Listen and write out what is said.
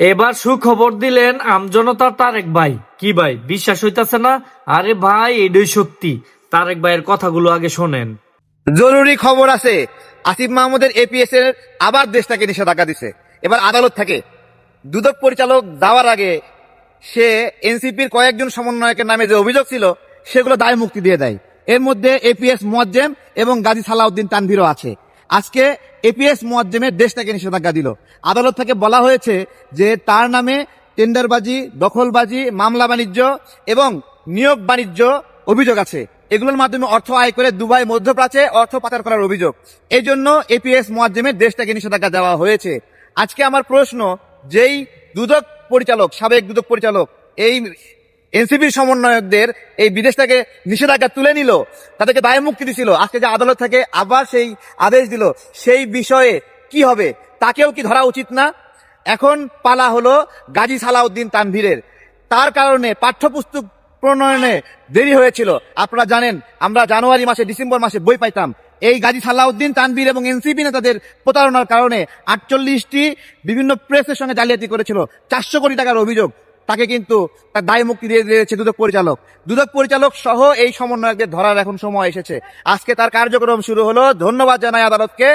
এবার সুখবর দিলেন আমজনতার তারেক ভাই। কি ভাই, বিশ্বাস হইতাছে না? আরে ভাই, এটাই সত্যি। তারেক ভাইয়ের কথাগুলো আগে শোনেন। জরুরি খবর আছে। আসিফ মাহমুদের এপিএস এর আবার দেশটাকে নিষেধাজ্ঞা দিছে। এবার আদালত থেকে দুদক পরিচালক যাওয়ার আগে সে এনসিপির কয়েকজন সমন্বয়কের নামে যে অভিযোগ ছিল সেগুলো দায় মুক্তি দিয়ে দেয়। এর মধ্যে এপিএস মোয়াজ্জেম এবং গাজী সালাউদ্দিন তানভীরও আছে। আজকে এপিএস মোয়াজ্জেমের দেশটাকে নিষেধাজ্ঞা দিল। আদালত থেকে বলা হয়েছে যে তার নামে টেন্ডারবাজি, দখলবাজি, মামলা বাণিজ্য এবং নিয়োগ বাণিজ্য অভিযোগ আছে। এগুলোর মাধ্যমে অর্থ আয় করে দুবাই, মধ্যপ্রাচ্যে অর্থ পাচার করার অভিযোগ। এই জন্য এপিএস মোয়াজ্জেমের দেশটাকে নিষেধাজ্ঞা দেওয়া হয়েছে। আজকে আমার প্রশ্ন, যেই দুদক পরিচালক, সাবেক দুদক পরিচালক এই এনসিপির সমন্বয়কদের এই বিদেশ থেকে নিষেধাজ্ঞা তুলে নিল, তাদেরকে দায় মুক্তি দিছিল, আজকে যে আদালত থেকে আবার সেই আদেশ দিল, সেই বিষয়ে কি হবে? তাকেও কি ধরা উচিত না? এখন পালা হলো গাজী সালাউদ্দিন তানভীরের। তার কারণে পাঠ্যপুস্তক প্রণয়নে দেরি হয়েছিল। আপনারা জানেন, আমরা জানুয়ারি মাসে, ডিসেম্বর মাসে বই পাইতাম। এই গাজী সালাউদ্দিন তানভীর এবং এনসিপি নেতাদের প্রতারণার কারণে 48টি বিভিন্ন প্রেসের সঙ্গে জালিয়াতি করেছিল। 400 কোটি টাকার অভিযোগ। তাকে কিন্তু তার দায় মুক্তি দিয়ে দিয়েছে দুদক পরিচালক। দুদক পরিচালক সহ এই সমন্বয়কদের ধরার এখন সময় এসেছে। আজকে তার কার্যক্রম শুরু হলো। ধন্যবাদ জানাই আদালতকে।